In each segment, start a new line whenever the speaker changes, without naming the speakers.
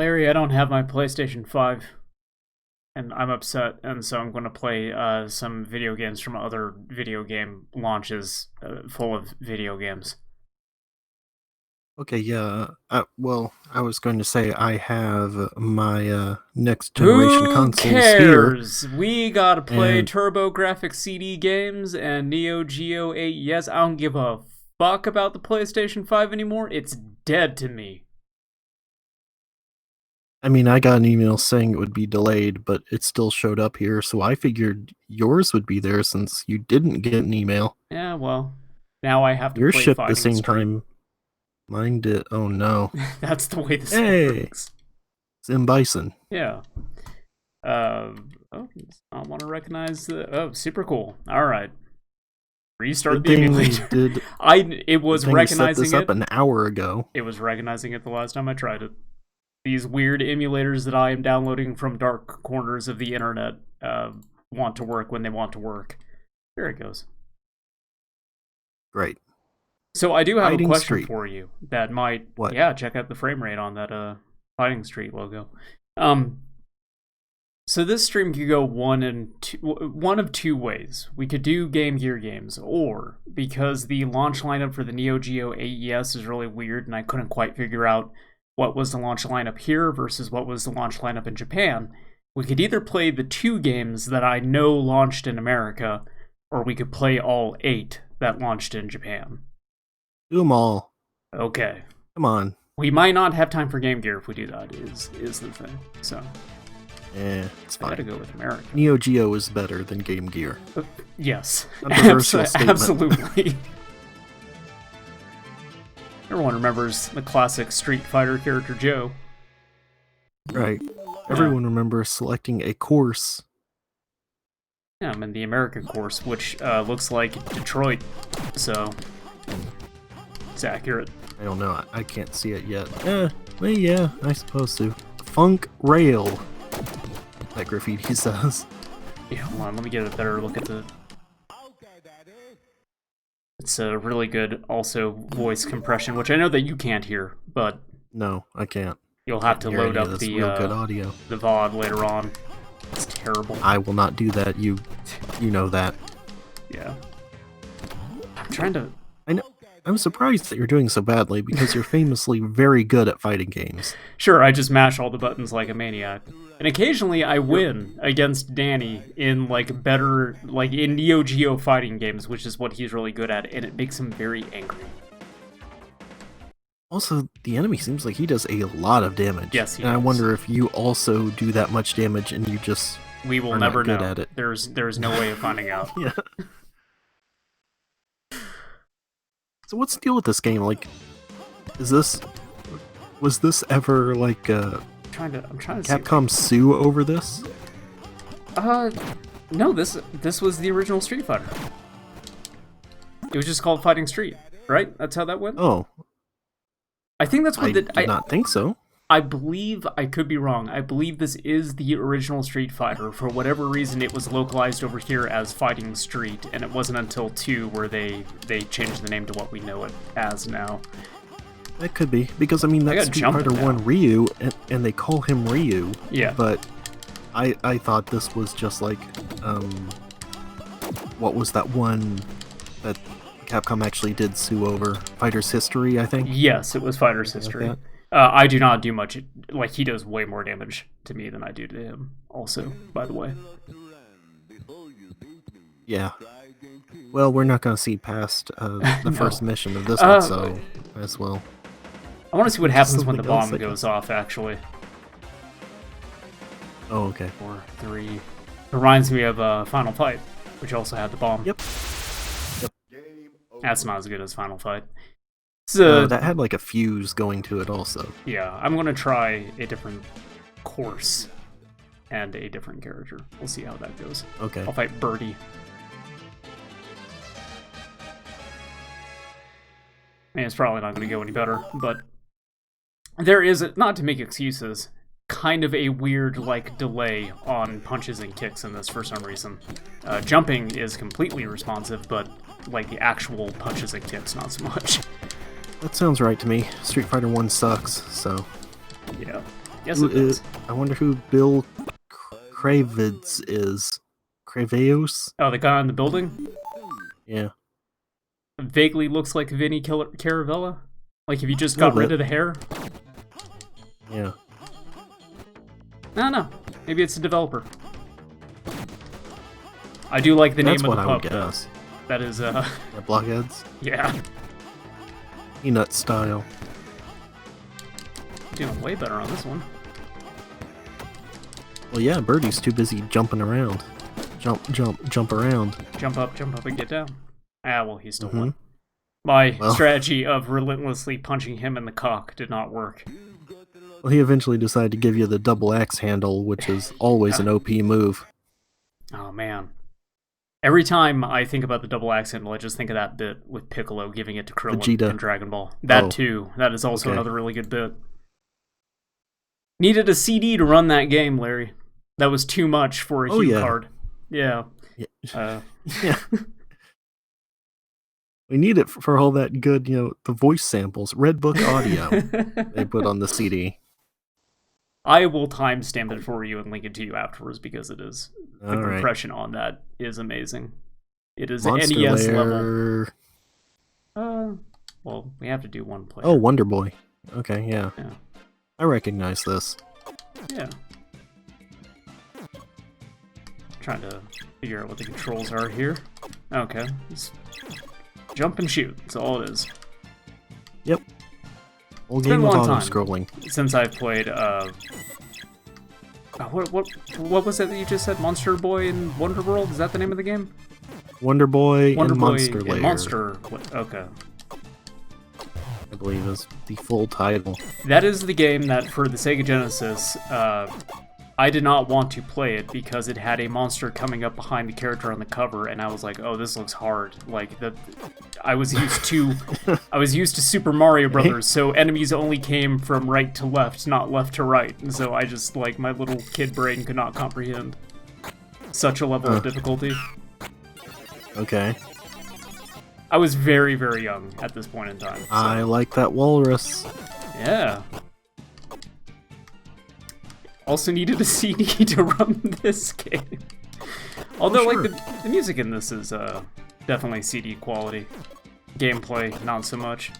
Larry, I don't have my PlayStation 5. And I'm upset, and so I'm going to play some video games from other video game launches full of video games.
Okay, yeah. Well, I was going to say I have my next generation
Who
consoles here.
cares? We gotta play
And
Turbografx-CD games and Neo Geo AES. I don't give a fuck about the PlayStation 5 anymore. It's dead to me.
I mean, I got an email saying it would be delayed, but it still showed up here, so I figured yours would be there since you didn't get an email.
Yeah, well, now I have to
Yours
play
shipped the
Fighting
same
Street.
time mine did. Oh no.
That's the way this
Hey!
works.
Zim Bison.
Yeah. Oh, I want to recognize the. Oh, super cool. All right. Restart
Good
the
thing
emulator.
did.
It was
Good thing we set
recognizing
this
it.
up an hour ago.
It was recognizing it the last time I tried it. These weird emulators that I am downloading from dark corners of the internet want to work when they want to work. There it goes.
Great.
So I do have
Fighting
a question
Street.
for you that might,
What?
yeah, check out the frame rate on that Fighting Street logo. So this stream could go one of two ways. We could do Game Gear games, or because the launch lineup for the Neo Geo AES is really weird and I couldn't quite figure out what was the launch lineup here versus what was the launch lineup in Japan, we could either play the 2 games that I know launched in America, or we could play all 8 that launched in Japan.
Do them all.
Okay.
Come on.
We might not have time for Game Gear if we do that, is the thing. So,
It's
I
fine.
gotta go with America.
Neo Geo is better than Game Gear.
Yes.
Controversial statement.
Absolutely. Everyone remembers the classic Street Fighter character Joe.
Right. Everyone remembers selecting a course.
Yeah, I'm in the American course, which looks like Detroit, so it's accurate.
I don't know. I can't see it yet. Well, yeah, I suppose so. Funk Rail. That graffiti says.
Yeah, hold on, let me get a better look at the... It's a really good, also, voice compression, which I know that you can't hear, but
No, I can't.
you'll have to
Hear
load
any of
up
this
the
real good audio.
the VOD later on. It's terrible.
I will not do that. You know that.
Yeah. I'm trying to...
I'm surprised that you're doing so badly because you're famously very good at fighting games.
Sure, I just mash all the buttons like a maniac. And occasionally I win against Danny in, like, better... Like, in Neo Geo fighting games, which is what he's really good at, and it makes him very angry.
Also, the enemy seems like he does a lot of damage.
Yes, he
and I
does.
wonder if you also do that much damage and you just
We will
are not
never
good
know.
at it.
There's no way of finding out.
Yeah. So what's the deal with this game? Like, was this ever like
I'm trying to see.
Capcom sue over this?
No, this was the original Street Fighter. It was just called Fighting Street, right? That's how that went?
Oh,
I think that's what
I did not think so.
I believe, I could be wrong, I believe this is the original Street Fighter. For whatever reason, it was localized over here as Fighting Street, and it wasn't until 2 where they changed the name to what we know it as now.
That could be, because I mean,
I
that's
got
Street
jumping
Fighter
now.
1 Ryu, and they call him Ryu.
Yeah.
But I thought this was just like, what was that one that Capcom actually did sue over? Fighter's History, I think?
Yes, it was Fighter's
Like
History.
that?
I do not do much, like, he does way more damage to me than I do to him, also, by the way.
Yeah. Well, we're not going to see past the
No.
first mission of this one, so as well.
I want to see what happens when the
Something else
bomb
I can-
goes off, actually.
Oh, okay.
4, 3... It reminds me of Final Fight, which also had the bomb.
Yep.
That's not as good as Final Fight. So,
That had like a fuse going to it also.
yeah, I'm gonna try a different course and a different character. We'll see how that goes.
Okay.
I'll fight Birdie. I mean, it's probably not gonna go any better, but there is, not to make excuses, kind of a weird, like, delay on punches and kicks in this for some reason. Jumping is completely responsive, but, like, the actual punches and kicks, not so much.
That sounds right to me. Street Fighter 1 sucks, so...
Yeah. Yes, it does.
I wonder who Bill Kravitz is. Kraveos?
Oh, the guy in the building?
Yeah.
Vaguely looks like Vinny Caravella. Like if you just
A
got
little
rid
bit.
of the hair.
Yeah.
No. Maybe it's a developer. I do like the
That's
name of
what
the
I would
pub, though.
guess.
That is,
Yeah, Blockheads?
yeah.
Peanut style.
Doing way better on this one.
Well, yeah, Birdie's too busy jumping around. Jump around.
Jump up, and get down. Ah, well, he still
Mhm.
won. My
Well.
strategy of relentlessly punching him in the cock did not work.
Well, he eventually decided to give you the double axe handle, which is always an OP move.
Oh, man. Every time I think about the double axe handle, I just think of that bit with Piccolo giving it to Krillin
Vegeta.
in Dragon Ball. That
Oh.
too. That is also
Okay.
another really good bit. Needed a CD to run that game, Larry. That was too much for a
Oh,
Hue
yeah.
card. Yeah.
Yeah. Yeah. We need it for all that good, the voice samples, Red Book audio they put on the CD.
I will timestamp it for you and link it to you afterwards because it is the
All right.
compression on that is amazing. It is
Monster
NES level.
Lair.
Well, we have to do one player.
Oh, Wonder Boy. Okay, yeah.
Yeah.
I recognize this.
Yeah. Trying to figure out what the controls are here. Okay. Just jump and shoot. That's all it is.
Yep. Whole
It's been
game
a
with
long time.
auto-scrolling.
Since I've played, what was it that you just said? Monster Boy in Wonder World? Is that the name of the game?
Wonder Boy
Wonder
and
Boy
Monster
and
Lair,
Monster. Okay.
I believe is the full title.
That is the game that, for the Sega Genesis, I did not want to play it because it had a monster coming up behind the character on the cover, and I was like, "Oh, this looks hard." Like I was used to Super Mario Brothers, so enemies only came from right to left, not left to right. And so I just my little kid brain could not comprehend such a level of difficulty.
Okay.
I was very, very young at this point in time. So.
I like that walrus.
Yeah. Also needed a CD to run this game. Although,
sure.
the music in this is definitely CD quality. Gameplay, not so much.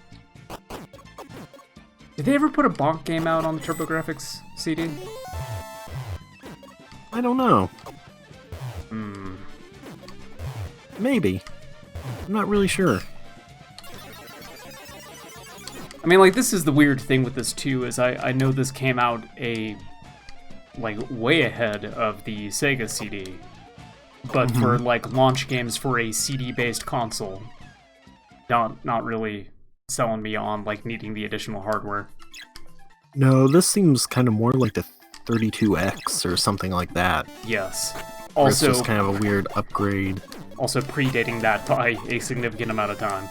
Did they ever put a Bonk game out on the Turbografx-CD?
I don't know.
Hmm.
Maybe. I'm not really sure.
I mean, this is the weird thing with this, too, is I know this came out way ahead of the Sega CD. But for, launch games for a CD-based console, not really selling me on, needing the additional hardware.
No, this seems kind of more like the 32X or something like that.
Yes.
Where it's
Also,
just kind of a weird upgrade.
also predating that by a significant amount of time.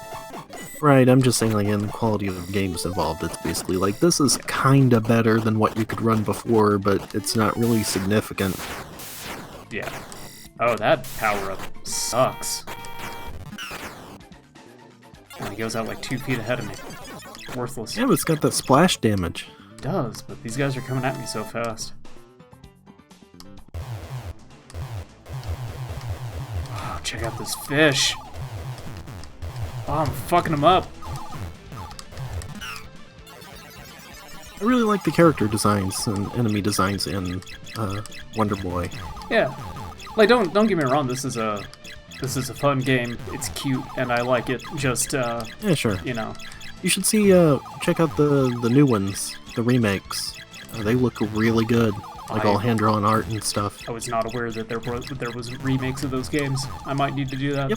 Right, I'm just saying, in the quality of the games involved, it's basically this is kinda better than what you could run before, but it's not really significant.
Yeah. Oh, that power-up sucks. Oh, he goes out 2 feet ahead of me. Worthless.
Yeah, but it's got that splash damage.
It does, but these guys are coming at me so fast. Oh, check out this fish. Oh, I'm fucking him up.
I really like the character designs and enemy designs in Wonder Boy.
Yeah. Don't get me wrong, this is a fun game. It's cute and I like it. Just
Yeah, sure.
You
You should see, check out the new ones, the remakes. They look really good, all hand-drawn art and stuff.
I was not aware that there was remakes of those games. I might need to do that.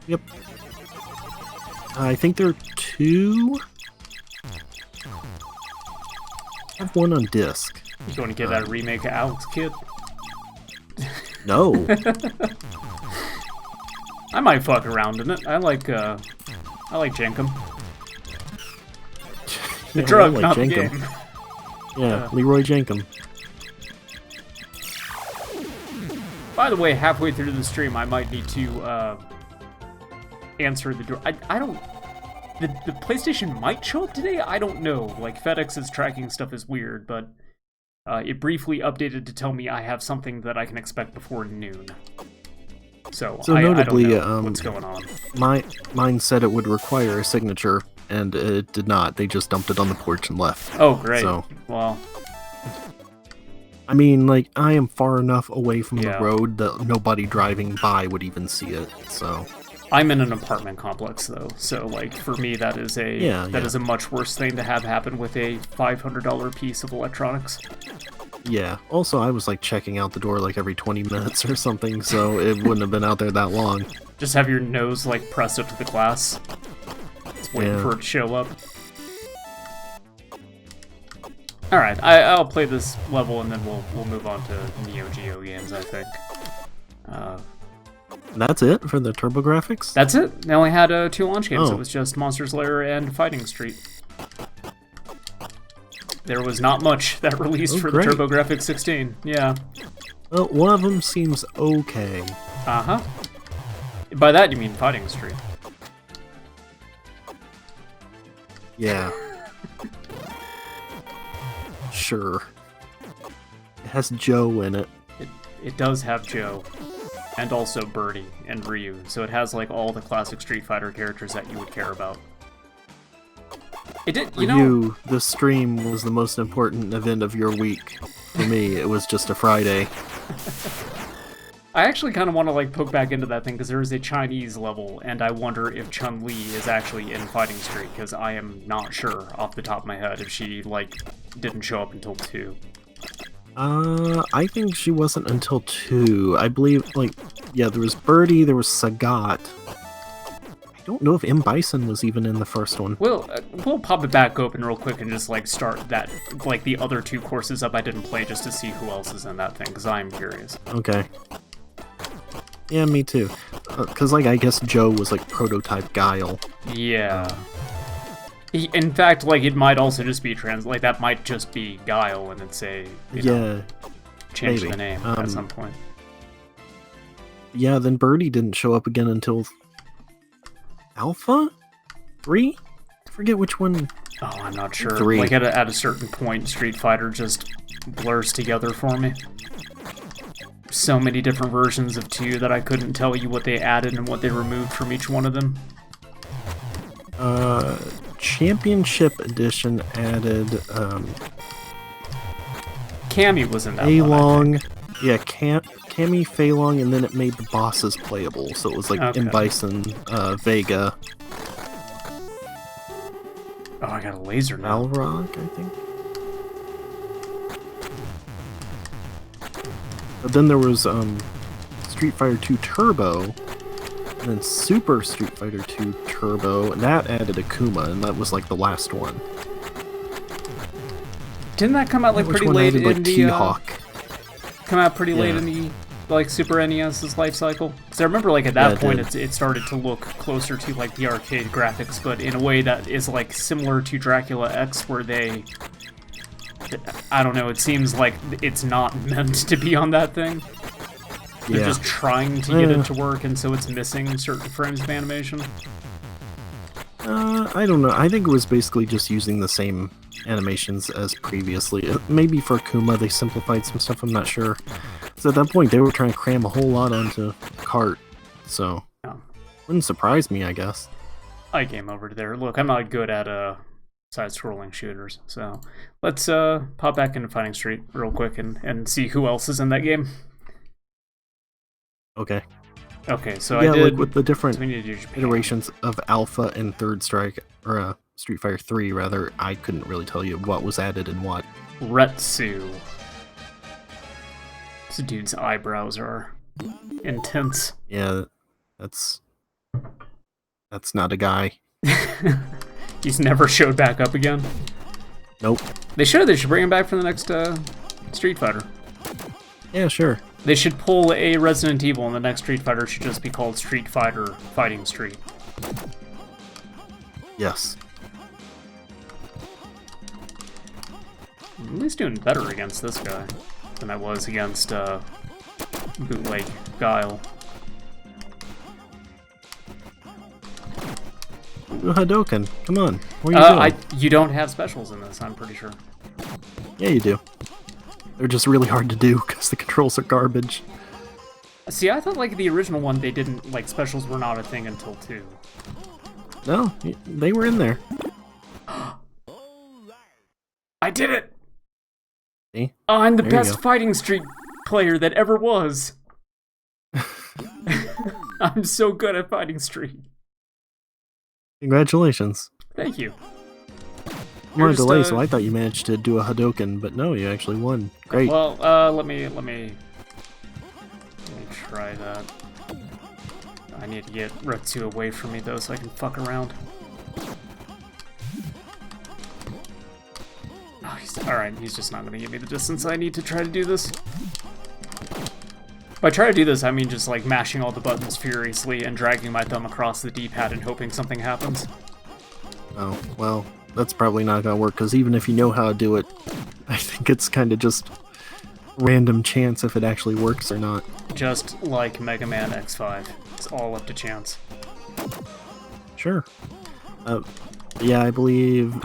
Yep. I think there are 2. I have one on disc.
You going to get that remake of Alex Kidd?
No.
I might fuck around in it. I like Jenkum. The
Yeah,
drug,
I like
not the
Jenkum.
game.
Yeah, Leroy Jenkum.
By the way, halfway through the stream, I might need to answer the door. I don't. The PlayStation might show up today. I don't know. FedEx's tracking stuff is weird, but It briefly updated to tell me I have something that I can expect before noon. So
notably,
I don't know what's going on.
Mine said it would require a signature, and it did not. They just dumped it on the porch and left.
Oh, great.
So,
well,
I mean, like, I am far enough away from
Yeah.
the road that nobody driving by would even see it, so...
I'm in an apartment complex, though, so, like, for me, that is a much worse thing to have happen with a $500 piece of electronics.
Yeah. Also, I was, like, checking out the door, like, every 20 minutes or something, so it wouldn't have been out there that long.
Just have your nose, like, pressed up to the glass. Just waiting for it to show up. Alright, I'll play this level, and then we'll move on to Neo Geo games, I think.
That's it for the Turbografx?
That's it. They only had 2 launch games.
Oh.
It was just Monsters Lair and Fighting Street. There was not much that released for
great.
the Turbografx-16. Yeah.
Well, one of them seems okay.
Uh-huh. By that you mean Fighting Street.
Yeah. Sure. It has Joe in it.
It does have Joe. And also Birdie and Ryu. So it has, like, all the classic Street Fighter characters that you would care about. It did,
For you, the stream was the most important event of your week. For me, it was just a Friday.
I actually kind of want to, like, poke back into that thing, because there is a Chinese level, and I wonder if Chun-Li is actually in Fighting Street, because I am not sure off the top of my head if she, like, didn't show up until 2.
I think she wasn't until 2. I believe, like, yeah, there was Birdie, there was Sagat. I don't know if M. Bison was even in the first one.
We'll pop it back open real quick and just, like, start that, like, the other 2 courses up I didn't play just to see who else is in that thing, because I'm curious.
Okay. Yeah, me too. Because, like, I guess Joe was, like, prototype Guile.
Yeah. In fact, like, it might also just be like, that might just be Guile, and it's a, you know, change
maybe.
the name at some point.
Yeah, then Birdie didn't show up again until Alpha 3. I forget which one.
Oh, I'm not sure.
3.
Like, at a certain point, Street Fighter just blurs together for me. So many different versions of 2 that I couldn't tell you what they added and what they removed from each one of them.
Championship Edition added
Cammy was in that
Fei
one, I
Long.
think.
Yeah, Cammy, Fei Long, and then it made the bosses playable. So it was like
Okay.
M. Bison, Vega,
Oh, I got a laser now.
Balrog, I think. But then there was Street Fighter 2 Turbo, and then Super Street Fighter 2 Turbo, and that added Akuma, and that was like the last one.
Didn't that come out, like,
Which
pretty
one
late
added,
in
like,
the...
T-Hawk.
Come out pretty late
Yeah.
in the, like, Super NES's life cycle? Because I remember, like, at that
Yeah, it
point,
did.
it started to look closer to, like, the arcade graphics, but in a way that is, like, similar to Dracula X, where they... I don't know, it seems like it's not meant to be on that thing. They're
Yeah.
just trying to get it to work, and so it's missing certain frames of animation.
I don't know. I think it was basically just using the same animations as previously. Maybe for Akuma they simplified some stuff, I'm not sure. So at that point they were trying to cram a whole lot onto cart, so
Yeah.
wouldn't surprise me, I guess.
I came over to there. Look, I'm not good at side-scrolling shooters, so let's pop back into Fighting Street real quick and see who else is in that game.
Okay.
Okay, so
Yeah,
I did...
like with the different
so we need to do Japan.
iterations of Alpha and Third Strike, or Street Fighter 3 rather, I couldn't really tell you what was added and what.
Retsu. This dude's eyebrows are intense.
Yeah, that's not a guy.
He's never showed back up again.
Nope.
They should bring him back for the next Street Fighter.
Yeah, sure.
They should pull a Resident Evil, and the next Street Fighter should just be called Street Fighter Fighting Street.
Yes.
I'm at least doing better against this guy than I was against Bootleg Guile.
Do Hadouken. Come on. What are you doing?
You don't have specials in this, I'm pretty sure.
Yeah, you do. They're just really hard to do because the controls are garbage.
See, I thought like the original one, they didn't like specials were not a thing until 2.
No, they were in there.
I did it!
See?
Oh, I'm the
There you
best
go.
Fighting Street player that ever was. I'm so good at Fighting Street.
Congratulations.
Thank you.
I'm on a
just,
delay, so I thought you managed to do a Hadoken, but no, you actually won. Great.
Well, let me try that. I need to get Retsu away from me though, so I can fuck around. Oh, alright, he's just not gonna give me the distance I need to try to do this. By try to do this, I mean just like mashing all the buttons furiously and dragging my thumb across the D-pad and hoping something happens.
Oh, well, that's probably not gonna work, because even if you know how to do it, I think it's kind of just random chance if it actually works or not.
Just like Mega Man X5. It's all up to chance.
Sure. Yeah, I believe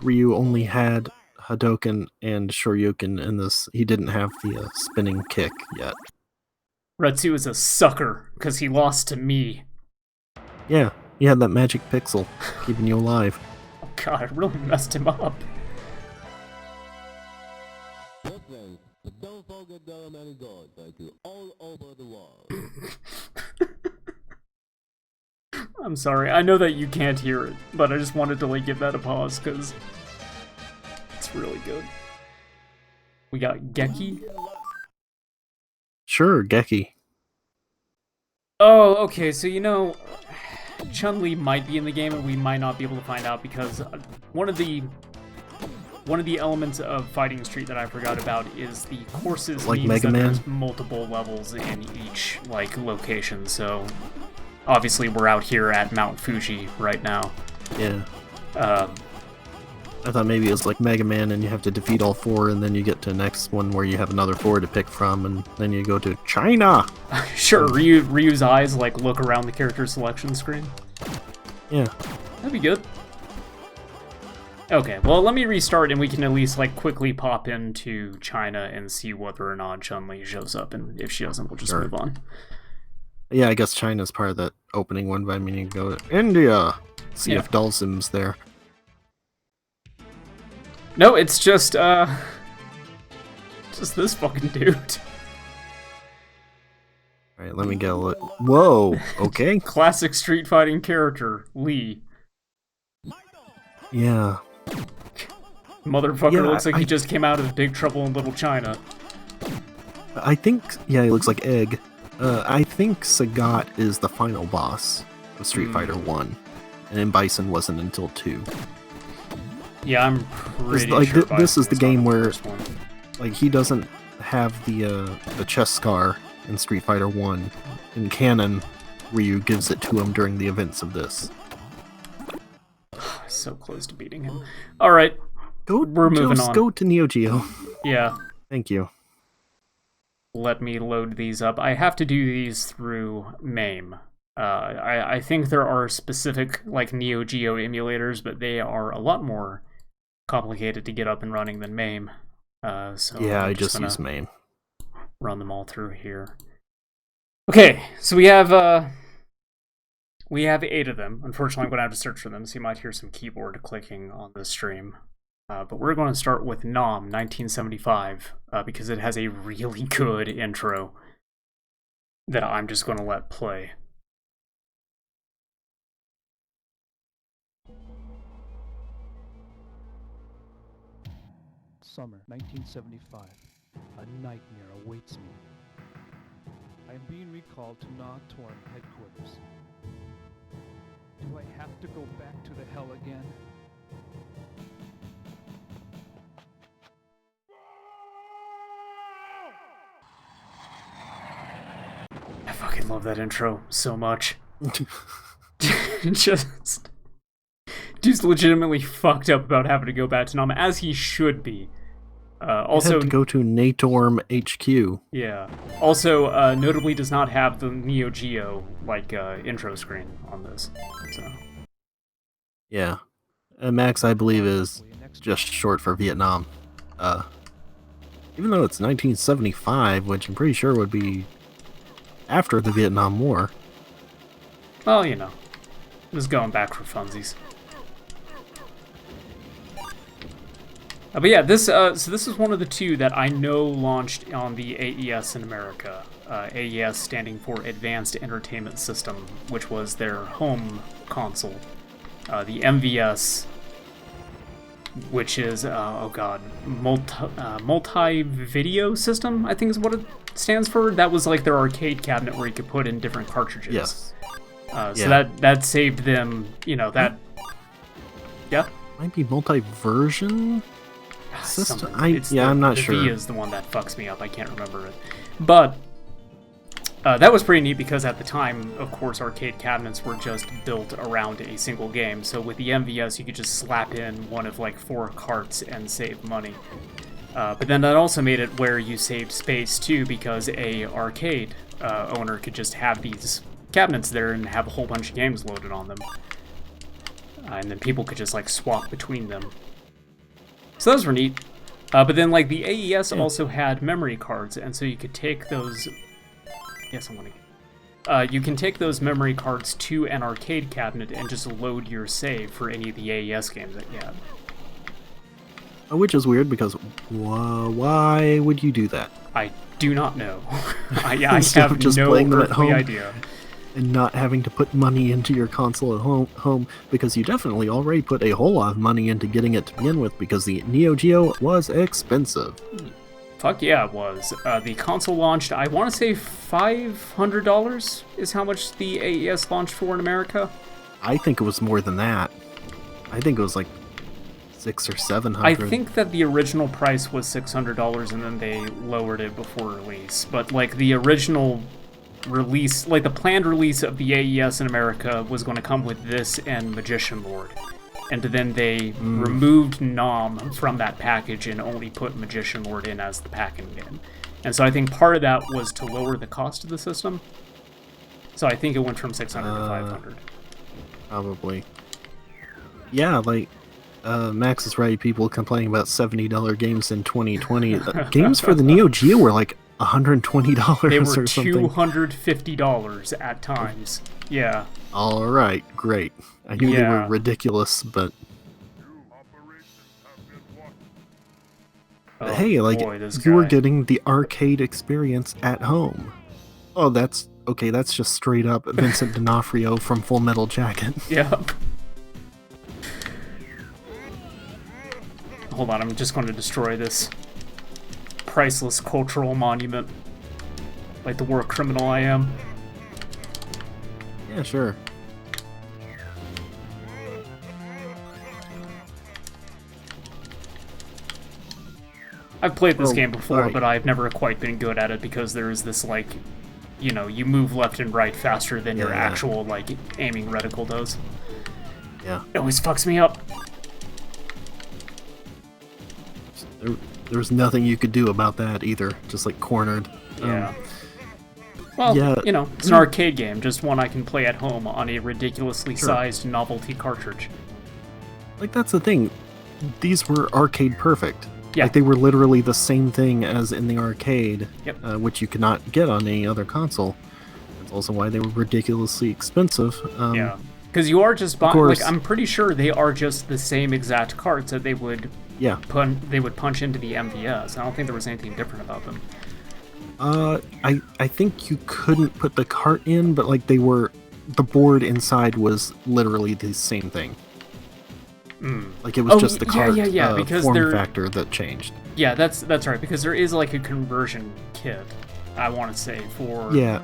Ryu only had Hadoken and Shoryuken in this. He didn't have the spinning kick yet.
Retsu is a sucker, because he lost to me.
Yeah, he had that magic pixel keeping you alive.
Oh god, it really messed him up.
But don't forget there are many gods like you all over the world.
I'm sorry, I know that you can't hear it, but I just wanted to like give that a pause, because it's really good. We got Geki.
Sure, Geki.
Oh, okay, so you know, Chun-Li might be in the game and we might not be able to find out because one of the elements of Fighting Street that I forgot about is the courses
like
means
Mega
that
Man?
there's multiple levels in each like location, so obviously we're out here at Mount Fuji right now.
Yeah.
Um,
I thought maybe it was like Mega Man and you have to defeat all 4 and then you get to the next one where you have another 4 to pick from and then you go to China!
Sure, Ryu's eyes like look around the character selection screen.
Yeah.
That'd be good. Okay, well let me restart and we can at least like quickly pop into China and see whether or not Chun-Li shows up, and if she doesn't, we'll just
Sure.
move on.
Yeah, I guess China's part of that opening one, but I mean you can go to India! See
Yeah.
if Dhalsim's there.
No, it's just this fucking dude.
Alright, let me get a look. Whoa! Okay.
Classic street fighting character, Lee.
Yeah.
Motherfucker
Yeah,
looks like he
I-
just came out of Big Trouble in Little China.
I think, yeah, he looks like Egg. I think Sagat is the final boss of Street Fighter 1. And then Bison wasn't until 2.
Yeah, I'm pretty
like,
sure
this is the
Bison's on
game where-
first one.
Like, he doesn't have the chest scar in Street Fighter 1. In canon, Ryu gives it to him during the events of this.
So close to beating him. Alright, We're moving
just
on.
go to Neo Geo.
yeah.
Thank you.
Let me load these up. I have to do these through MAME. I think there are specific like Neo Geo emulators, but they are a lot more complicated to get up and running than MAME. So
Yeah,
I'm
I just
gonna
use MAME.
run them all through here. Okay, so we have 8 of them. Unfortunately, I'm going to have to search for them, so you might hear some keyboard clicking on the stream. But we're going to start with Nom 1975 because it has a really good intro that I'm just going to let play.
Summer 1975. A nightmare awaits me. I am being recalled to Na Torn headquarters. Do I have to go back to the hell again?
I fucking love that intro so much. just legitimately fucked up about having to go back to Nam, as he should be. Also,
had to go to Natorm HQ.
yeah. Also, notably does not have the Neo Geo like intro screen on this. So
Yeah. Max, I believe, is just short for Vietnam. Even though it's 1975, which I'm pretty sure would be after the Vietnam War.
Well, you know, just going back for funsies. But yeah, so this is one of the two that I know launched on the AES in America. AES standing for Advanced Entertainment System, which was their home console. The MVS, which is, multi-video system, I think is what it stands for. That was like their arcade cabinet where you could put in different cartridges.
Yes.
So that saved them, you know, that... Yeah?
Might be multi-version system? I'm not sure.
The V is the one that fucks me up. I can't remember it. But that was pretty neat because at the time, of course, arcade cabinets were just built around a single game. So with the MVS, you could just slap in one of like 4 carts and save money. But then that also made it where you saved space too, because a arcade owner could just have these cabinets there and have a whole bunch of games loaded on them. And then people could just like swap between them. So those were neat. But then like the AES also had memory cards, and so you could take those... Yes, I'm winning. You can take those memory cards to an arcade cabinet and just load your save for any of the AES games that you had.
Which is weird, because why would you do that?
I do not know. I have
just
no
playing them at
earthly
home
idea.
And not having to put money into your console at home, because you definitely already put a whole lot of money into getting it to begin with, because the Neo Geo was expensive.
Fuck yeah, it was. The console launched, I want to say $500 is how much the AES launched for in America.
I think it was more than that. I think it was like $600 or $700.
I think that the original price was $600 and then they lowered it before release. But like the original release, like the planned release of the AES in America was going to come with this and Magician Lord. And then they removed Nom from that package and only put Magician Lord in as the packing game. And so I think part of that was to lower the cost of the system. So I think it went from 600 to 500.
Probably. Yeah, like, Max is right. People complaining about $70 games in 2020. Games for the Neo Geo were like $120
They were
or something.
$250 at times. Yeah.
All right, great. I knew they were ridiculous, but hey, like,
boy,
you were getting the arcade experience at home. Oh, that's okay. That's just straight up Vincent D'Onofrio from Full Metal Jacket.
Yep. Hold on, I'm just going to destroy this priceless cultural monument. Like the war criminal I am.
Yeah, sure.
I've played this game before, but I've never quite been good at it because there is this, like, you know, you move left and right faster than your actual, like, aiming reticle does.
Yeah.
It always fucks me up.
There's nothing you could do about that either. Just, like, cornered.
Yeah. Well, you know, it's an arcade game, just one I can play at home on a ridiculously sized novelty cartridge.
Like, that's the thing. These were arcade perfect.
Yeah.
Like, they were literally the same thing as in the arcade,
yep.
Which you could not get on any other console. That's also why they were ridiculously expensive.
Yeah, because you are just buying, like, I'm pretty sure they are just the same exact carts that they would punch into the MVS. I don't think there was anything different about them.
I think you couldn't put the cart in, but, like, the board inside was literally the same thing. Like, it was just the cart
because
form factor that changed.
Yeah, that's right, because there is, like, a conversion kit, I want to say, for...
Yeah.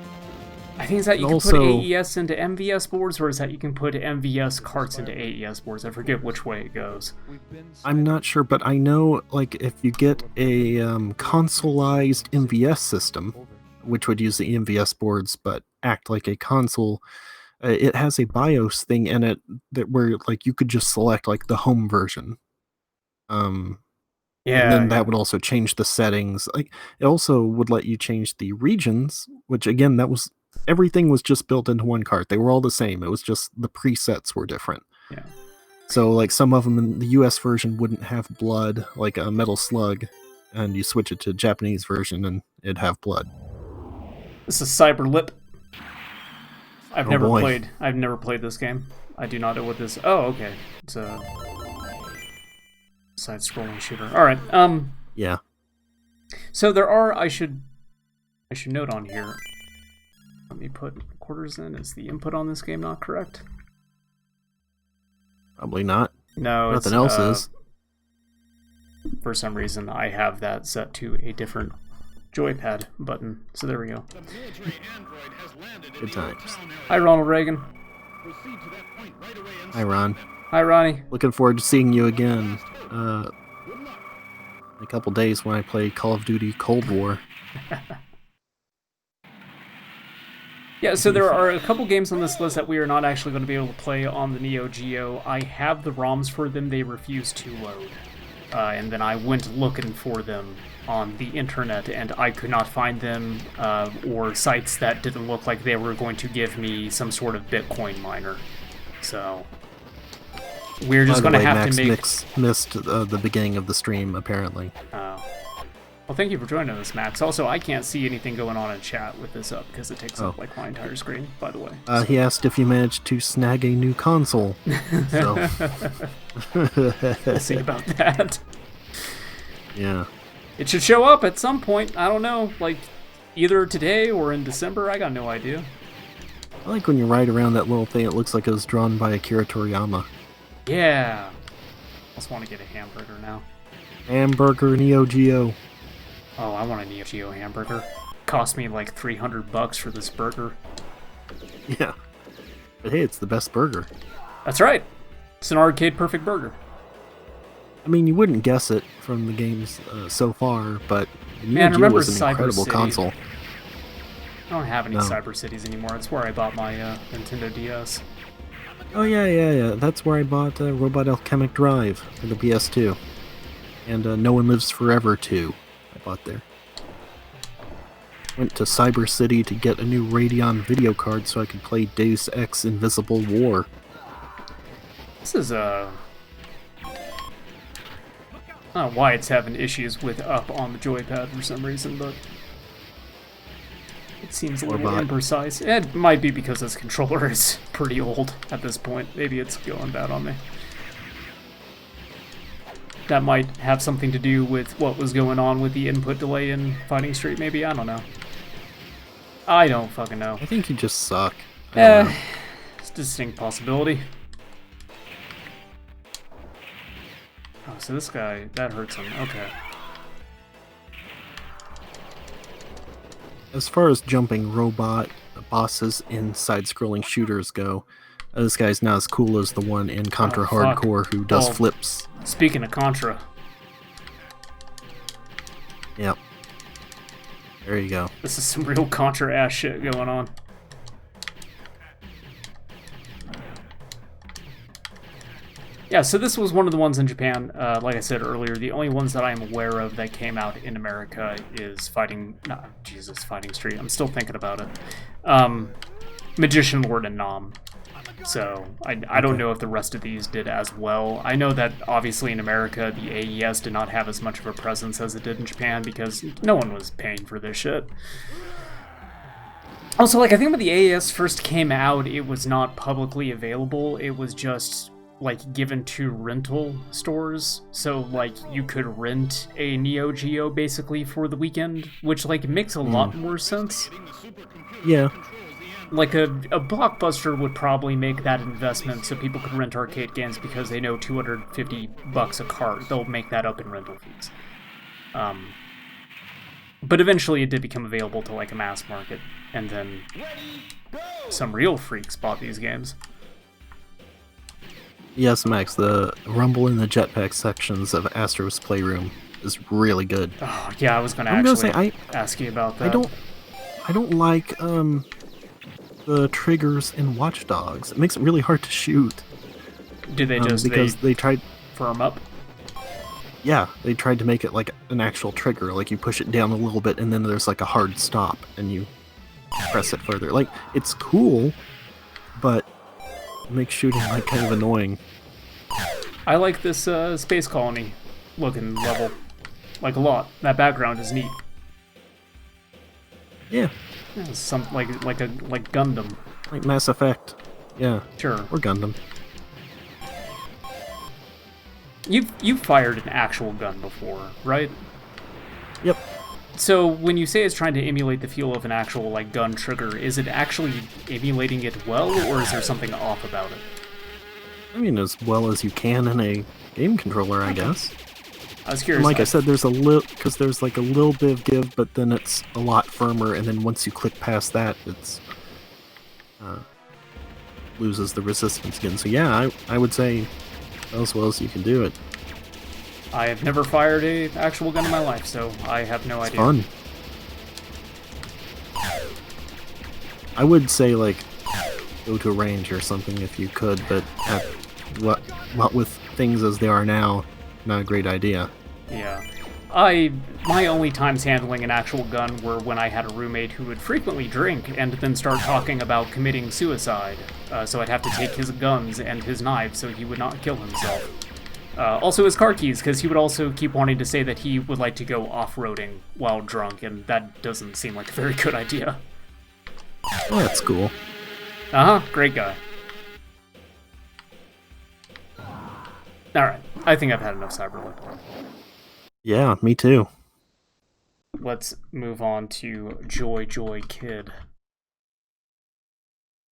I think it's that you can put AES into MVS boards, or is that you can put MVS carts into AES boards? I forget which way it goes.
I'm not sure, but I know, like, if you get a consoleized MVS system, which would use the MVS boards but act like a console... it has a BIOS thing in it that where, like, you could just select, like, the home version. And then that would also change the settings. Like, it also would let you change the regions, which, again, everything was just built into one cart. They were all the same. It was just the presets were different.
Yeah.
So, like, some of them in the US version wouldn't have blood, like a Metal Slug, and you switch it to Japanese version, and it'd have blood.
This is Cyber Lip. I've
Oh,
never
boy.
played. I've never played this game. I do not know what this. Oh, okay. It's a side-scrolling shooter. All right.
Yeah.
So there are. I should note on here. Let me put quarters in. Is the input on this game not correct?
Probably not.
No,
Nothing else
uh,
is.
For some reason, I have that set to a different joypad button. So there we go.
Good times.
Hi, Ronald Reagan.
Hi, Ron.
Hi, Ronnie.
Looking forward to seeing you again in a couple days when I play Call of Duty Cold War.
Yeah, so there are a couple games on this list that we are not actually going to be able to play on the Neo Geo. I have the ROMs for them, they refuse to load. And then I went looking for them on the internet, and I could not find them, or sites that didn't look like they were going to give me some sort of Bitcoin miner. So we're just going to have
Max
to make...
missed the beginning of the stream, apparently.
Well, thank you for joining us, Max. Also, I can't see anything going on in chat with this up because it takes up like my entire screen, by the way.
He asked if you managed to snag a new console. So.
We'll see about that.
Yeah.
It should show up at some point. I don't know, like either today or in December. I got no idea.
I like when you ride around that little thing, it looks like it was drawn by Akira Toriyama.
Yeah. I just want to get a hamburger now.
Hamburger Neo Geo.
Oh, I want a Neo Geo hamburger. Cost me like $300 for this burger.
Yeah. But hey, it's the best burger.
That's right. It's an arcade perfect burger.
I mean, you wouldn't guess it from the games so far, but Neo
Man,
Geo
remember
was an
Cyber
incredible
City?
console.
I don't have any
No.
Cyber Cities anymore. It's where I bought my Nintendo DS.
Oh yeah. That's where I bought Robot Alchemic Drive for the PS2. And No One Lives Forever 2. I bought there. Went to Cyber City to get a new Radeon video card so I could play Deus Ex Invisible War.
This is I don't know why it's having issues with up on the joypad for some reason, but it seems a little
Warbot.
imprecise. It might be because this controller is pretty old at this point. Maybe it's going bad on me. That might have something to do with what was going on with the input delay in Fighting Street, maybe? I don't know. I don't fucking know.
I think you just suck. I don't know.
It's a distinct possibility. Oh, so this guy, that hurts him. Okay.
As far as jumping robot bosses in side-scrolling shooters go, this guy's not as cool as the one in Contra
Oh, fuck.
Hardcore who does
Oh.
flips.
Speaking of Contra,
Yep. There you go.
this is some real Contra ass shit going on. Yeah, so this was one of the ones in Japan. Like I said earlier, the only ones that I'm aware of that came out in America is Fighting Street. I'm still thinking about it. Magician Lord and Nom. So I don't know if the rest of these did as well. I know that obviously in America the AES did not have as much of a presence as it did in Japan because no one was paying for this shit. Also, like, I think when the AES first came out, it was not publicly available. It was just like given to rental stores, so like you could rent a Neo Geo basically for the weekend, which like makes a lot more sense.
Yeah.
Like a Blockbuster would probably make that investment so people could rent arcade games because they know $250 a cart. They'll make that up in rental fees. But eventually it did become available to like a mass market, and then some real freaks bought these games.
Yes, Max, the Rumble in the Jetpack sections of Astro's Playroom is really good.
Oh, yeah, I was going to
I'm gonna
actually
say,
ask you about that.
I don't like the triggers in Watch Dogs. It makes it really hard to shoot.
Did they just
because they tried
firm up?
Yeah, they tried to make it like an actual trigger, like you push it down a little bit and then there's like a hard stop and you press it further. Like, it's cool, but it makes shooting like kind of annoying.
I like this space colony looking level. like a lot. That background is neat.
Yeah,
Some like Gundam.
like Mass Effect. Yeah,
Sure.
or Gundam.
You've fired an actual gun before, right?
Yep.
So when you say it's trying to emulate the feel of an actual like gun trigger, is it actually emulating it well, or is there something off about it?
I mean, as well as you can in a game controller, I guess.
I was curious.
And like I said, there's a little, because there's like a little bit of give, but then it's a lot firmer, and then once you click past that, it's loses the resistance again. So yeah, I would say as well as you can do it.
I have never fired a actual gun in my life, so I have no idea.
Fun. I would say like go to a range or something if you could, but what with things as they are now, not a great idea.
Yeah. My only times handling an actual gun were when I had a roommate who would frequently drink and then start talking about committing suicide. So I'd have to take his guns and his knife so he would not kill himself. Also his car keys, because he would also keep wanting to say that he would like to go off-roading while drunk, and that doesn't seem like a very good idea.
Oh, that's cool.
Uh-huh, great guy. Alright, I think I've had enough Cyberlight.
Yeah, me too.
Let's move on to Joy Joy Kid.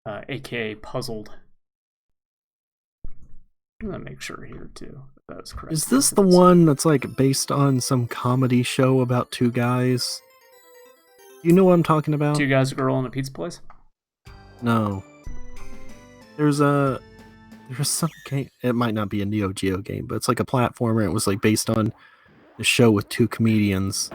AKA Puzzled. I'm gonna make sure here too. That's correct.
Is this the one that's like based on some comedy show about two guys? You know what I'm talking about?
Two guys, a girl, in a pizza place?
No. There's some game. It might not be a Neo Geo game, but it's like a platformer. It was like based on the show with two comedians.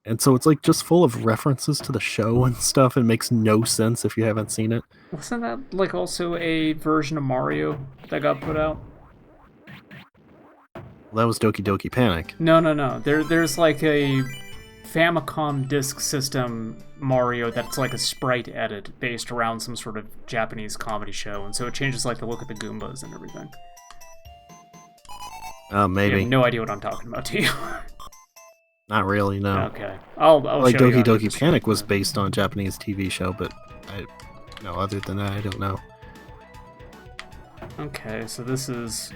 And so it's like just full of references to the show and stuff. It makes no sense if you haven't seen it.
Wasn't that like also a version of Mario that got put out?
Well, that was Doki Doki Panic.
No. There's like a Famicom Disk System Mario that's like a sprite edit based around some sort of Japanese comedy show, and so it changes like the look of the Goombas and everything.
Maybe.
You have no idea what I'm talking about, do you?
Not really, no.
Okay. I'll
like
show you
Doki
on
Doki
the
Panic was
screen.
based on a Japanese TV show, but other than that, I don't know.
Okay, so this is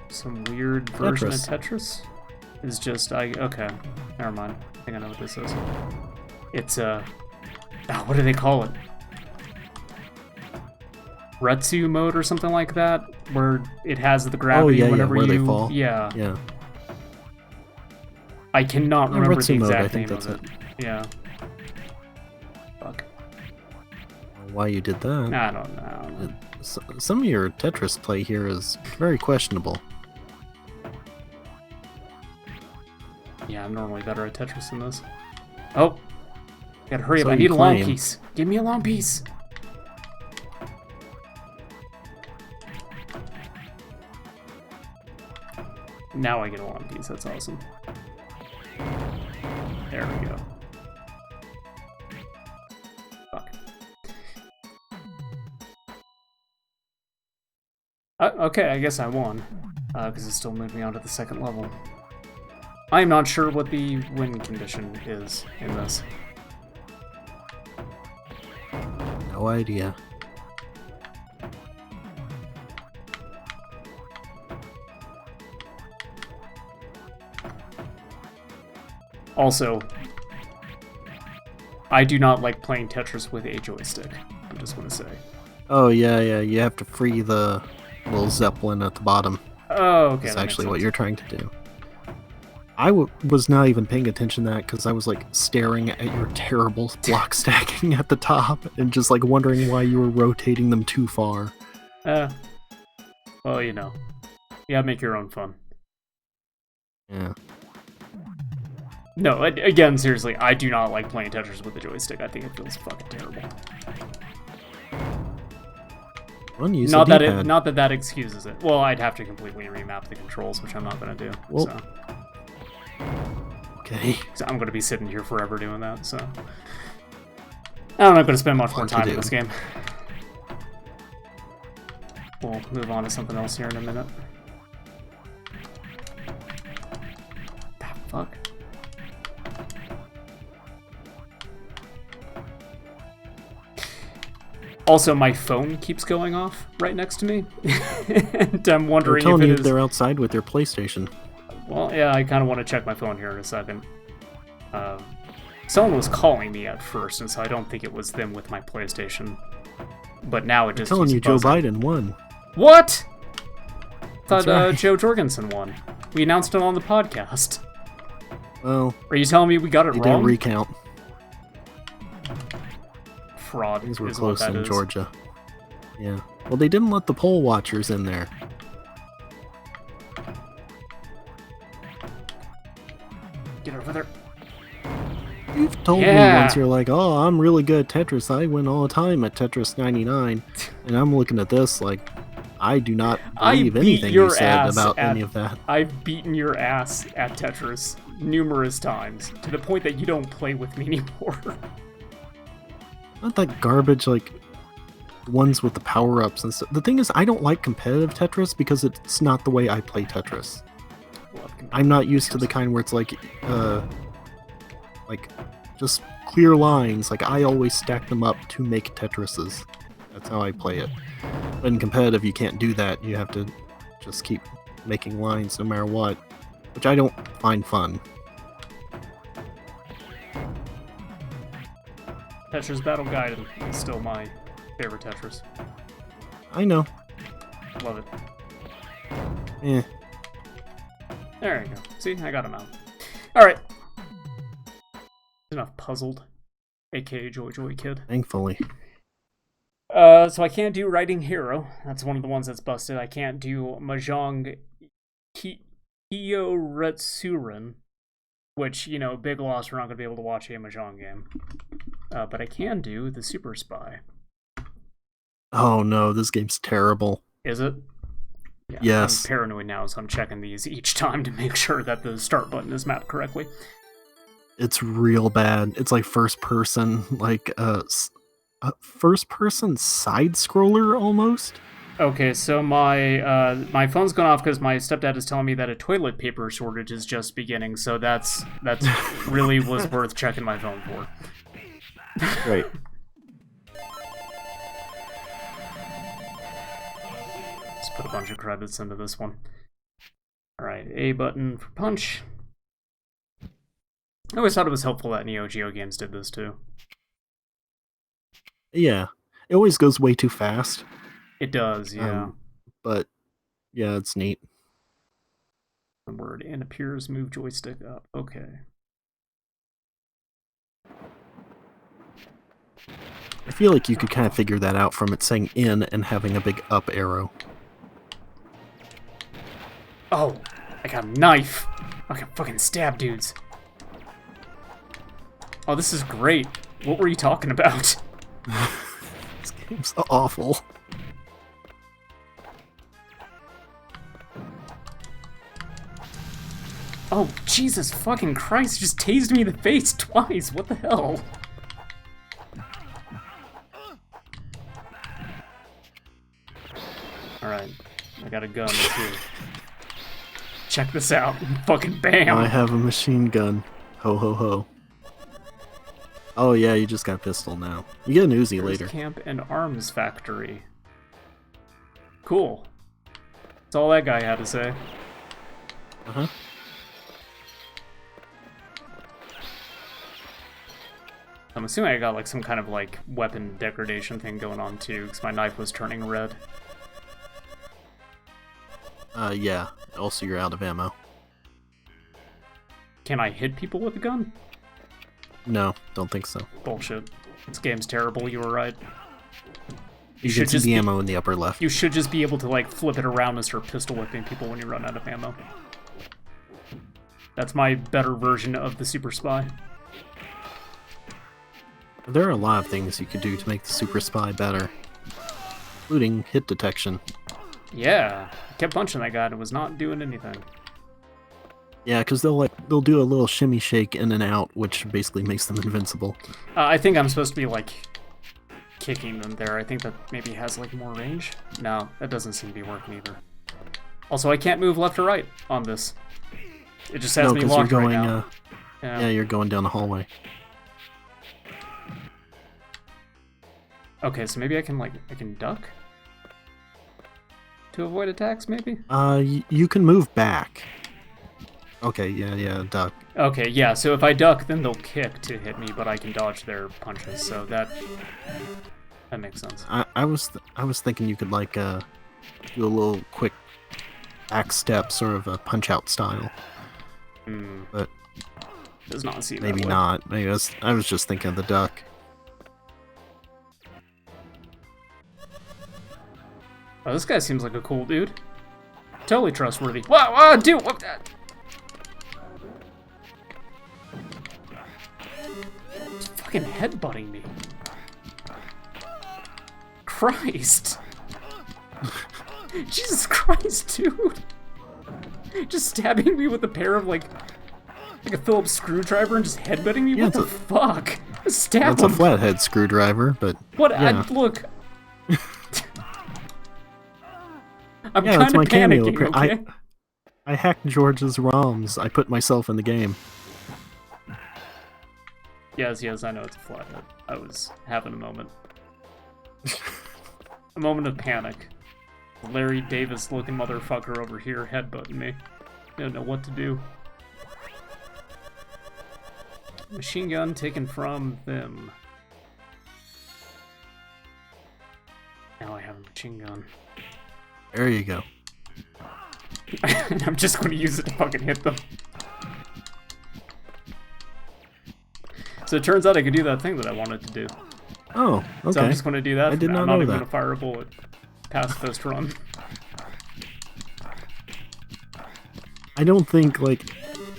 some weird version of Tetris. It's just okay. Never mind. I think I know what this is. It's what do they call it? Retsu mode or something like that, where it has the gravity whenever
where
you
they fall.
Yeah. I cannot remember the
Retsu mode, I
exact
think
name of
that's
it. Yeah. Fuck.
Why you did that?
I don't know.
Some of your Tetris play here is very questionable.
Yeah, I'm normally better at Tetris than this. Oh! Gotta hurry up,
So
I
you
need a long
claim.
piece. Give me a long piece! Now I get a long piece, that's awesome. There we go. Fuck. Okay, I guess I won. Because it still moved me on to the second level. I'm not sure what the win condition is in this.
No idea.
Also, I do not like playing Tetris with a joystick. I'm just gonna say.
Oh yeah, you have to free the little zeppelin at the bottom.
Oh, okay.
That's
that makes
actually what
sense.
you're trying to do. I was not even paying attention to that because I was like staring at your terrible block stacking at the top and just like wondering why you were rotating them too far.
Well, you know. You gotta make your own fun.
Yeah.
No, again, seriously, I do not like playing Tetris with a joystick. I think it feels fucking terrible.
Well, use
Not
a D-pad.
that not that excuses it. Well, I'd have to completely remap the controls, which I'm not gonna do.
Well,
so.
Okay.
So I'm gonna be sitting here forever doing that. So I'm not gonna spend much more
What to
time in
do.
this game. We'll move on to something else here in a minute. Also, my phone keeps going off right next to me, and I'm
They're
wondering if
telling
it
you
is.
they're outside with their PlayStation.
Well, yeah, I kind of want to check my phone here in a second. Someone was calling me at first, and so I don't think it was them with my PlayStation. But now it
They're
just
telling
keeps
you Joe
buzzing.
Biden won.
What? Thought
That's right.
Joe Jorgensen won. We announced it on the podcast.
Well,
Are you telling me we got it
they
wrong?
didn't recount.
Fraud
Things were
is what
close
that
in
is.
Georgia. Yeah. Well, they didn't let the poll watchers in there.
Get over there.
You've told me
Yeah.
once, you're like, oh, I'm really good at Tetris. I win all the time at Tetris 99. And I'm looking at this like, I do not
I
believe
beat
anything
your
you said
ass
about
at-
any of that.
I've beaten your ass at Tetris numerous times, to the point that you don't play with me anymore.
Not that garbage, like, ones with the power-ups and stuff. The thing is, I don't like competitive Tetris because it's not the way I play Tetris. I'm not used to the kind where it's like just clear lines. Like, I always stack them up to make Tetrises. That's how I play it. But in competitive, you can't do that. You have to just keep making lines no matter what, which I don't find fun.
Tetris Battle Gaiden is still my favorite Tetris.
I know.
Love it.
Eh.
There you go. See, I got him out. Alright. Enough puzzled. AKA Joy Joy Kid.
Thankfully.
So I can't do Writing Hero. That's one of the ones that's busted. I can't do Mahjong Kyoretsuren, which, you know, big loss, we're not going to be able to watch a Mahjong game. But I can do the Super Spy.
Oh no, this game's terrible.
Is it? Yeah,
Yes.
I'm paranoid now, so I'm checking these each time to make sure that the start button is mapped correctly.
It's real bad. It's like first person, like first person side scroller almost.
Okay, so my phone's gone off because my stepdad is telling me that a toilet paper shortage is just beginning. So that's really was worth checking my phone for.
Right.
Let's put a bunch of credits into this one. All right, A button for punch. I always thought it was helpful that Neo Geo games did this too.
Yeah. It always goes way too fast.
It does, yeah.
But yeah, it's neat.
The word and appears move joystick up. Okay.
I feel like you could kind of figure that out from it saying in and having a big up arrow.
Oh, I got a knife. I can fucking stab dudes. Oh, this is great. What were you talking about?
This game's awful.
Oh, Jesus fucking Christ, just tased me in the face twice. What the hell? Alright, I got a gun too. Check this out. Fucking bam.
I have a machine gun. Ho ho ho. Oh yeah, you just got a pistol now. You get an Uzi
There's
later.
Camp and Arms Factory. Cool. That's all that guy had to say.
Uh-huh.
I'm assuming I got like some kind of like weapon degradation thing going on too, because my knife was turning red.
Yeah. Also, you're out of ammo.
Can I hit people with a gun?
No, don't think so.
Bullshit. This game's terrible, you were right.
You
should
can see
just
the
be-
ammo in the upper left.
You should just be able to like flip it around and start pistol whipping people when you run out of ammo. That's my better version of the Super Spy.
There are a lot of things you could do to make the Super Spy better, including hit detection.
Yeah, I kept punching that guy and it was not doing anything.
Yeah, because they'll do a little shimmy shake in and out, which basically makes them invincible.
I think I'm supposed to be like kicking them there. I think that maybe has like more range. No, that doesn't seem to be working either. Also, I can't move left or right on this. It just has
No,
me
because you're
locked
going.
right now.
Yeah, you're going down the hallway.
Okay, so maybe I can duck to avoid attacks, maybe?
You can move back. Okay, yeah, duck.
Okay, yeah, so if I duck, then they'll kick to hit me, but I can dodge their punches, so that makes sense.
I was thinking you could like do a little quick back step, sort of a punch out style. But
does not seem
maybe
that way.
not. Maybe I was just thinking of the duck.
Oh, this guy seems like a cool dude. Totally trustworthy. Wow, dude, what that? He's fucking headbutting me. Christ. Jesus Christ, dude. Just stabbing me with a pair of, like a Phillips screwdriver and just headbutting me?
Yeah,
What the fuck? Stab
It's
him.
a flathead screwdriver, but
What?
yeah.
Look. I'm
Yeah, that's
kind
my
of
cameo.
panicking, okay?
I hacked George's ROMs. I put myself in the game.
Yes, I know it's a flathead. I was having a moment. A moment of panic. Larry Davis looking motherfucker over here headbutting me. I don't know what to do. Machine gun taken from them. Now I have a machine gun.
There you go.
I'm just going to use it to fucking hit them. So it turns out I could do that thing that I wanted to do.
Oh, okay.
So I'm just going to do that.
I did not
I'm
know
not even
that.
going to fire a bullet. Pacifist run.
I don't think, like,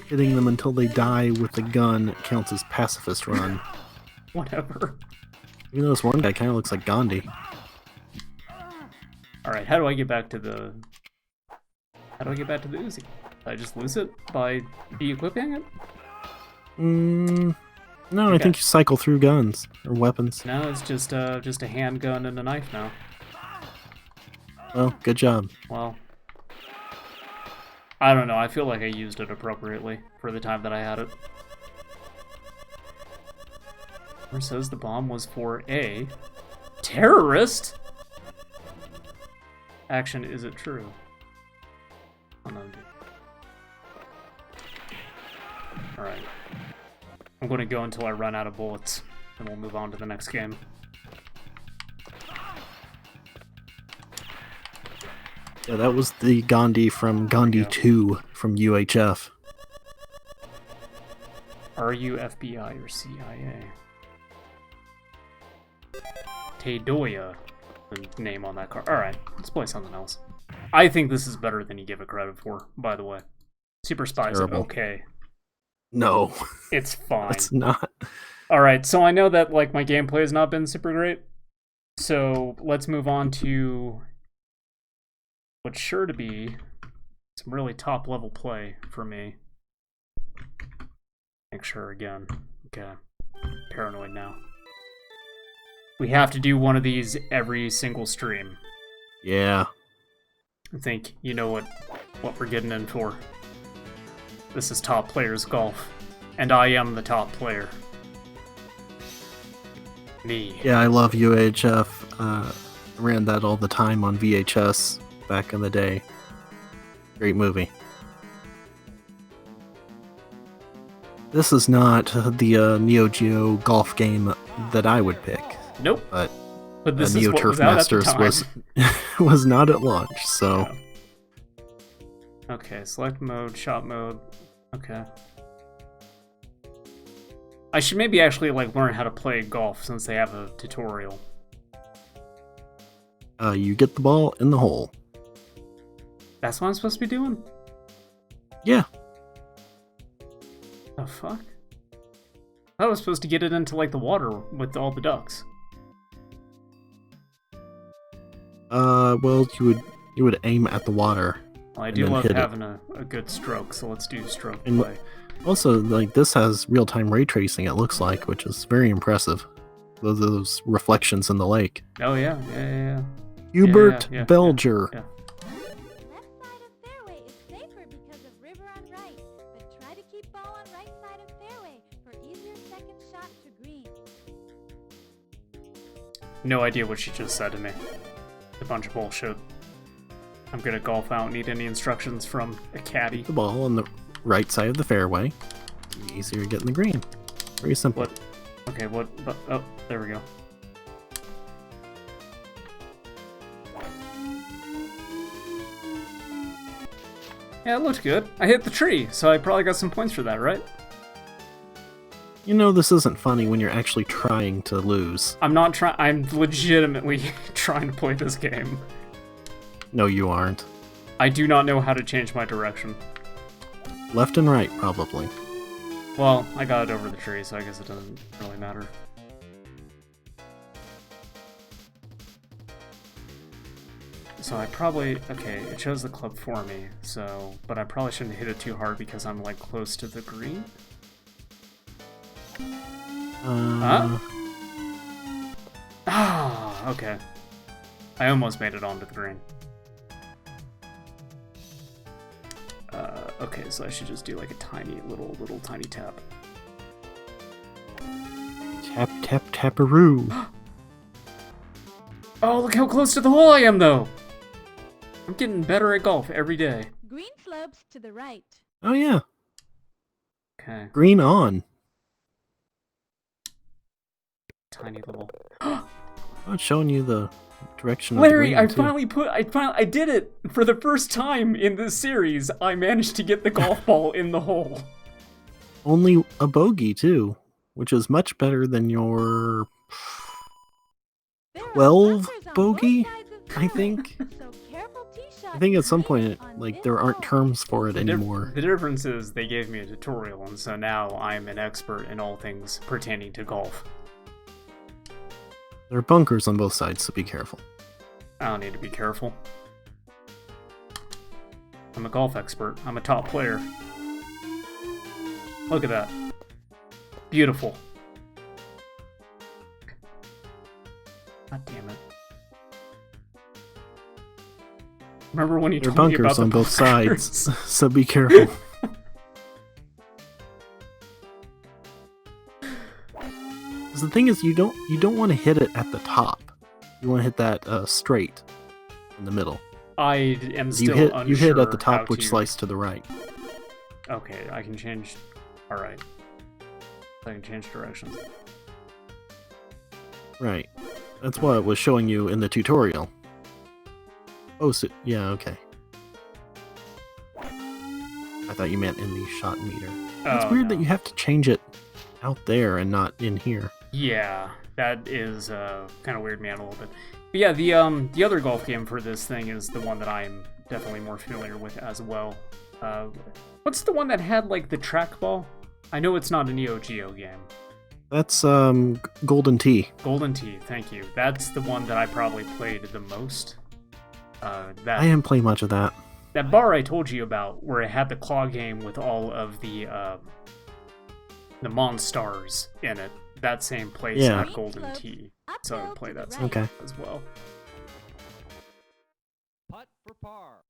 hitting them until they die with the gun counts as pacifist run.
Whatever.
Even though this one guy kind of looks like Gandhi.
Alright, how do I get back to the... How do I get back to the Uzi? I just lose it by de-equipping it?
No,
Okay.
I think you cycle through guns or weapons.
No, it's just a handgun and a knife now.
Well, good job.
Well, I don't know. I feel like I used it appropriately for the time that I had it. Or says the bomb was for a terrorist? Action, is it true? Oh no, dude. Alright. I'm going to go until I run out of bullets, and we'll move on to the next game.
Yeah, that was the Gandhi from Gandhi 2 from UHF.
Are you FBI or CIA? Tadoya, the name on that card. Alright, let's play something else. I think this is better than you give it credit for, by the way. Super Spy is
Terrible.
okay.
No,
It's fine.
it's not.
Alright, so I know that like my gameplay has not been super great. So let's move on to what's sure to be some really top level play for me. Make sure again. Okay. Paranoid now. We have to do one of these every single stream.
Yeah.
I think you know what we're getting in for. This is Top Players Golf. And I am the top player. Me.
Yeah, I love UHF. Ran that all the time on VHS back in the day. Great movie. This is not the Neo Geo golf game that I would pick,
Nope.
but
this is
Neo
what
Turf
was out at the
Masters
time.
was not at launch, so
Yeah. Okay, select mode, shot mode. Okay. I should maybe actually like learn how to play golf since they have a tutorial.
you get the ball in the hole.
That's what I'm supposed to be doing?
Yeah.
The fuck? I was supposed to get it into like the water with all the ducks.
Well, you would aim at the water.
Well, I
And
do
then
love
hit it.
having a good stroke, so let's do stroke
And-
play.
Also, like, this has real-time ray tracing, it looks like, which is very impressive. Those reflections in the lake.
Oh yeah, yeah.
Hubert
yeah,
Belger.
yeah.
Left side of fairway is safer because of river on right, but try to keep ball on right side of fairway for easier second shot to green.
No idea what she just said to me. A bunch of bullshit. I'm good at golf. I don't need any instructions from a caddy.
The ball on the right side of the fairway. Easier to get in the green. Very simple.
What? Okay, what? Oh, there we go. Yeah, it looked good. I hit the tree, so I probably got some points for that, right?
You know this isn't funny when you're actually trying to lose.
I'm not trying. I'm legitimately trying to play this game.
No, you aren't.
I do not know how to change my direction.
Left and right, probably.
Well, I got it over the tree, so I guess it doesn't really matter. So I probably... Okay, it shows the club for me, so... But I probably shouldn't hit it too hard because I'm, like, close to the green. Huh? Ah, okay. I almost made it onto the green. Okay, so I should just do, like, a tiny, little tiny tap.
Tap, tap, taparoo.
Oh, look how close to the hole I am, though! I'm getting better at golf every day.
Green slopes to the right.
Oh, yeah.
Okay.
Green on.
Tiny little...
Oh, it's showing you the direction
Larry,
of the green,
I did it! For the first time in this series, I managed to get the golf ball in the hole.
Only a bogey, too, which is much better than your
There are
12
bunkers on both
bogey,
sides of the
I
course,
think.
so careful tee shots
I think at some
made
point,
on
like,
this
there aren't
hole.
terms for it anymore.
The difference is they gave me a tutorial, and so now I'm an expert in all things pertaining to golf.
There are bunkers on both sides, so be careful.
I don't need to be careful. I'm a golf expert. I'm a top player. Look at that. Beautiful. God damn it. Remember when you
There are
told me about
bunkers
the
on both
bunkers?
sides, so be careful. The thing is, you don't want to hit it at the top. You want to hit that straight in the middle.
I am still unsure
you hit at the
how
top, which
to...
slice to the right.
Okay, I can change... Alright. I can change directions.
Right. That's what it was showing you in the tutorial. Oh, so, yeah, okay. I thought you meant in the shot meter. It's weird that you have to change it out there and not in here.
Yeah, that is kind of weirded me out a little bit. But yeah, the other golf game for this thing is the one that I'm definitely more familiar with as well. What's the one that had like the trackball? I know it's not a Neo Geo game.
That's Golden Tee.
Golden Tee, thank you. That's the one that I probably played the most.
I didn't play much of that.
That bar I told you about, where it had the claw game with all of the Monstars in it. That same place
Yeah.
had Golden Tee, so I would play that
Okay.
as well.
Putt for par.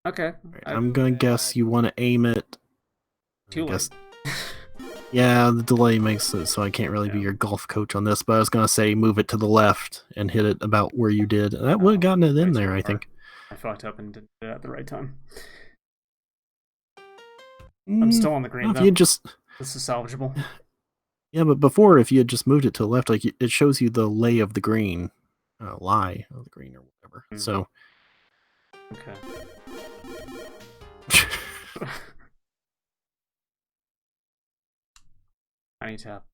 Okay.
I'm gonna guess you want to aim it.
Too
I guess-
late.
Yeah, the delay makes it so I can't really be your golf coach on this, but I was gonna say move it to the left and hit it about where you did. That would have gotten it in there, I think.
I fucked up and did it at the right time. I'm still on the green,
If
though.
you just
This is salvageable.
Yeah, but before, if you had just moved it to the left, like it shows you the lay of the green, lie of the green or whatever.
Mhm.
So,
Okay. Tiny tap.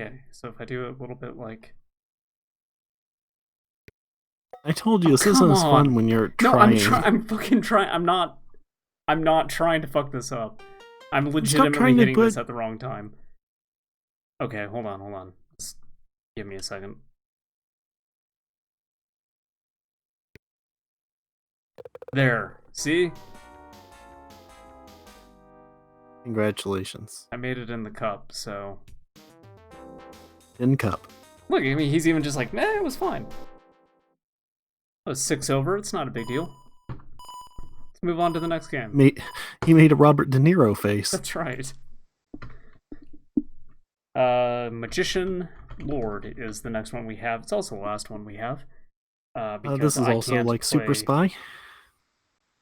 Okay, so if I do it a little bit like...
I told you this
come
isn't as
on.
fun when you're
No,
trying.
I'm fucking trying. I'm not trying to fuck this up. I'm legitimately
trying to
hitting this
put-
at the wrong time. Okay, hold on. Just give me a second. There. See?
Congratulations,
I made it in the cup, so...
in cup.
Look, I mean, he's even just like, it was fine. That was 6 over, it's not a big deal. It's move on to the next game.
He made a Robert De Niro face.
That's right. Magician Lord is the next one we have. It's also the last one we have. Because
This is
I
also
can't
like Super
play-
Spy.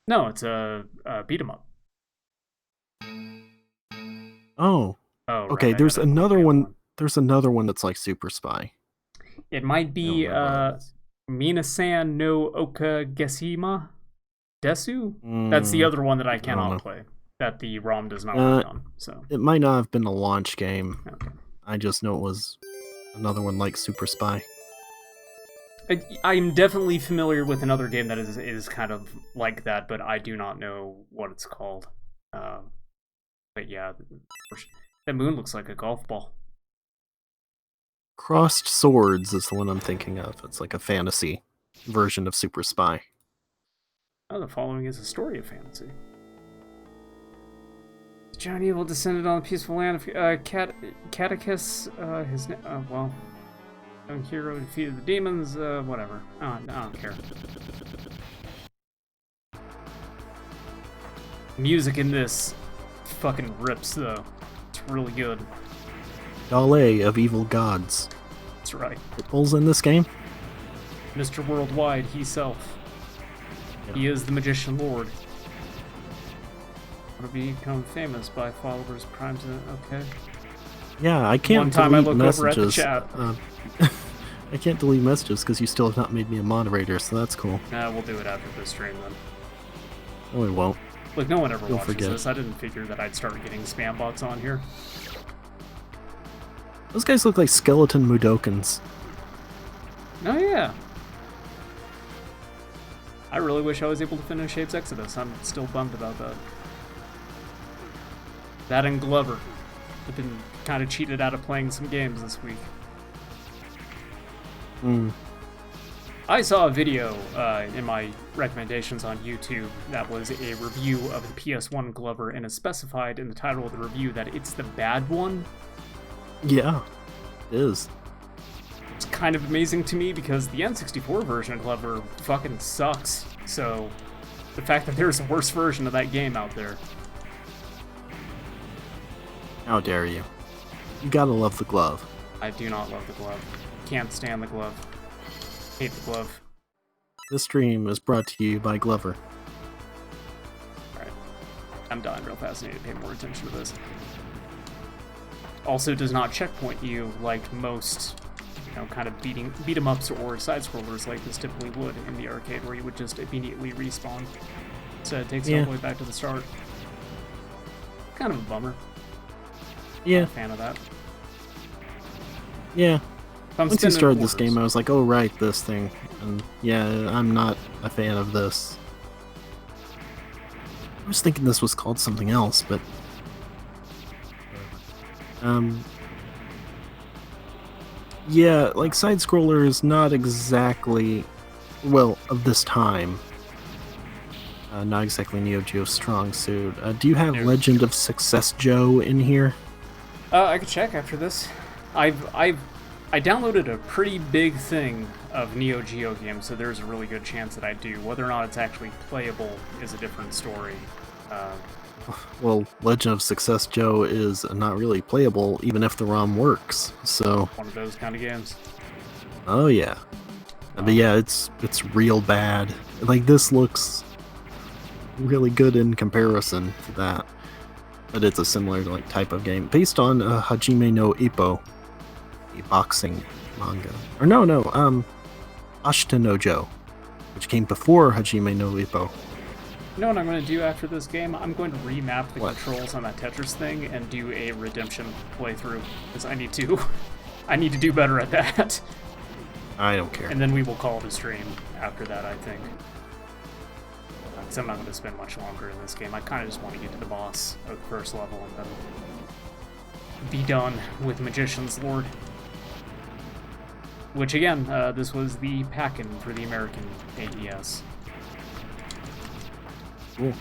No, it's a beat 'em up.
Oh,
Oh,
okay.
right, I
There's
gotta look
another
the other
one. There's another one that's like Super Spy.
It might be
I don't remember what it is.
Minasan no Oka Gesima Desu. That's the other one that I
know.
cannot play. That the ROM does not
Uh,
work on. So
It might not have been a launch game.
okay.
I just know it was another one like Super Spy.
I'm definitely familiar with another game that is kind of like that, but I do not know what it's called. But yeah, that moon looks like a golf ball.
Crossed Swords is the one I'm thinking of. It's like a fantasy version of Super Spy.
Oh, the following is a story of fantasy. John Evil descended on the peaceful land of Catechus. Young hero defeated the demons. Whatever. I don't care. Music in this fucking rips, though. It's really good.
Ballet of Evil Gods.
That's right.
Pitbull's in this game?
Mr. Worldwide, himself.
Yeah.
He is the Magician Lord. Want to become famous by followers primed to... Okay.
Yeah, I can't
One time I
delete
look over at the
messages.
chat.
I can't delete messages because you still have not made me a moderator, so that's cool.
Nah, we'll do it after this stream then.
No, we won't.
Look, no one ever
You'll
watches
forget.
this. I didn't figure that I'd start getting spam bots on here.
Those guys look like skeleton Mudokons.
Oh yeah. I really wish I was able to finish Apes Exodus. I'm still bummed about that. That and Glover. I've been kind of cheated out of playing some games this week. I saw a video in my recommendations on YouTube that was a review of the PS1 Glover, and it specified in the title of the review that it's the bad one.
Yeah, it is.
It's kind of amazing to me because the N64 version of Glover fucking sucks. So the fact that there's a worse version of that game out there.
How dare you? You gotta love the glove.
I do not love the glove. Can't stand the glove. Hate the glove.
This stream is brought to you by Glover.
Alright. I'm dying real fast. I need to pay more attention to this. Also does not checkpoint you like most, kind of beat 'em ups or side scrollers like this typically would in the arcade, where you would just immediately respawn. So it takes you all the way back to the start. Kind of a bummer.
Yeah,
Not a fan of that.
yeah.
If I'm
Once you
spinning
started this
quarters-
game, I was like, oh right, this thing. And yeah, I'm not a fan of this. I was thinking this was called something else, but... Yeah, like side-scroller is not exactly... Well, of this time. Not exactly Neo Geo's strong suit. Do you have
No.
Legend of Success Joe in here?
I could check after this. I downloaded a pretty big thing of Neo Geo games, so there's a really good chance that I do. Whether or not it's actually playable is a different story.
Well, Legend of Success Joe is not really playable, even if the ROM works. So,
One of those kind of games.
oh yeah. But yeah, it's real bad. Like, this looks really good in comparison to that. But it's a similar like type of game, based on Hajime no Ippo, a boxing manga. Or no, Ashita no Joe, which came before Hajime no Ippo.
You know what I'm going to do after this game? I'm going to remap the
What?
controls on that Tetris thing and do a redemption playthrough, because I need to. I need to do better at that.
I don't care.
And then we will call it a stream after that, I think. Because I'm not going to spend much longer in this game. I kind of just want to get to the boss of the first level and then be done with Magician's Lord. Which, again, this was the pack-in for the American AES.
Cool.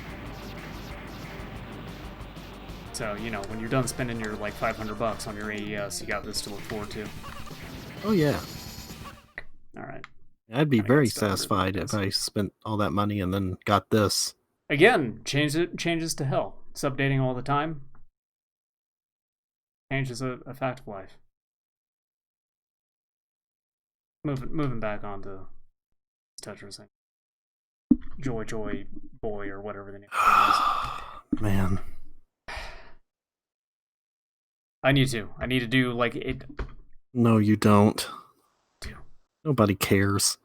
So, when you're done spending your, like, $500 on your AES, you got this to look forward to.
Oh yeah.
Alright.
I'd be
Kinda
very
get started with
satisfied
this.
if I spent all that money and then got this.
Again, changes to hell. It's updating all the time. Change is a fact of life. Moving back onto Tetris thing. Joy Boy or whatever the name is.
Man.
I need to do like it.
No, you don't.
Two.
Nobody cares.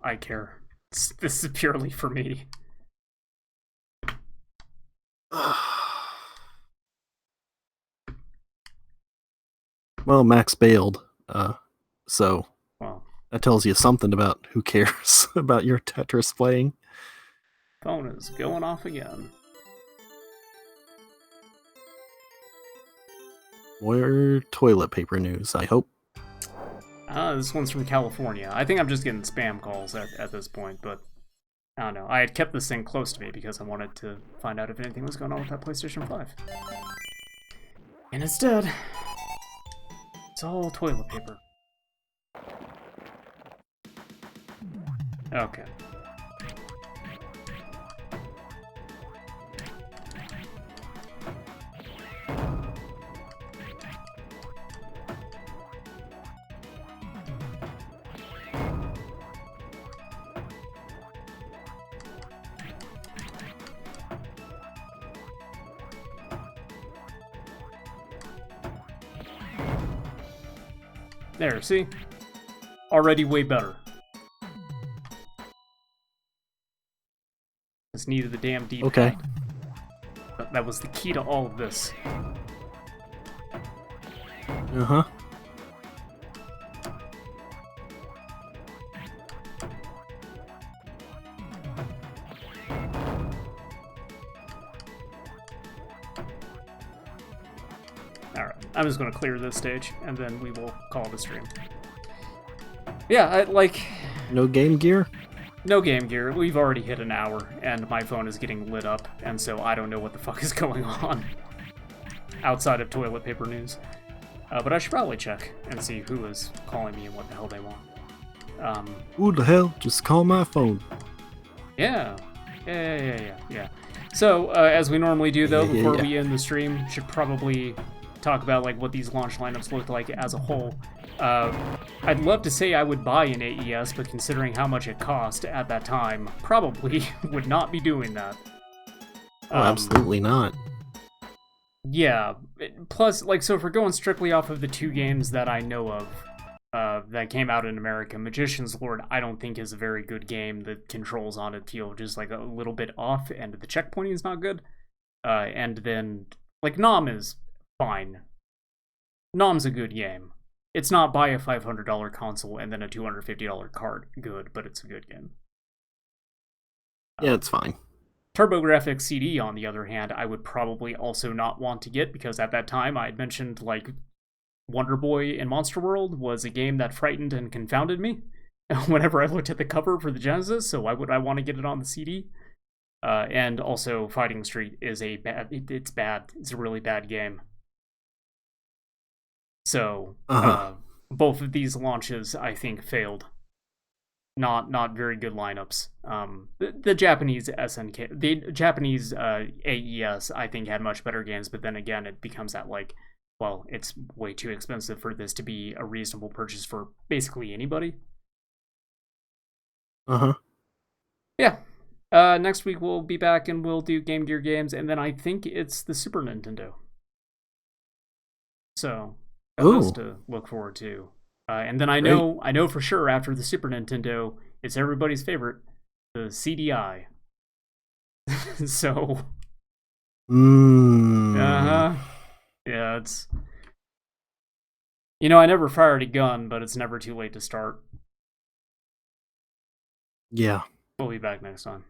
I care. This is purely for me.
Well, Max bailed, so
Well,
that tells you something about who cares about your Tetris playing.
phone is going off again.
More toilet paper news, I hope.
This one's from California. I think I'm just getting spam calls at this point, but I don't know. I had kept this thing close to me because I wanted to find out if anything was going on with that PlayStation 5. And instead, it's all toilet paper. Okay. There, see? Already way better. Just needed the damn D-pad.
Okay.
That was the key to all of this.
Uh-huh.
Alright, I'm just gonna clear this stage, and then we will call it a stream. Yeah,
No Game Gear?
no Game Gear. We've already hit an hour, and my phone is getting lit up, and so I don't know what the fuck is going on. Outside of toilet paper news. But I should probably check and see who is calling me and what the hell they want.
Who the hell? Just call my phone.
Yeah. So, as we normally do, though, before
Yeah.
we end the stream, should probably talk about like what these launch lineups looked like as a whole. I'd love to say I would buy an AES, but considering how much it cost at that time, probably would not be doing that.
Oh, absolutely not.
Yeah. Plus, like, so if we're going strictly off of the two games that I know of, that came out in America, Magician's Lord, I don't think is a very good game. The controls on it feel just like a little bit off, and the checkpointing is not good. And then, like, Nom is fine. Nom's a good game. It's not buy a $500 console and then a $250 card good, but it's a good game.
Yeah, it's fine.
Turbografx-CD, on the other hand, I would probably also not want to get, because at that time I had mentioned, like, Wonder Boy in Monster World was a game that frightened and confounded me whenever I looked at the cover for the Genesis, so why would I want to get it on the CD? And also, Fighting Street is it's bad. It's a really bad game. So, both of these launches, I think, failed. Not very good lineups. The Japanese SNK, the Japanese AES, I think, had much better games, but then again, it becomes that, like, well, it's way too expensive for this to be a reasonable purchase for basically anybody. Yeah. Next week we'll be back and we'll do Game Gear games, and then I think it's the Super Nintendo. So, that was to look forward to. And then I know for sure after the Super Nintendo, it's everybody's favorite, the CDI. So. Yeah, it's. I never fired a gun, but it's never too late to start.
Yeah.
We'll be back next time.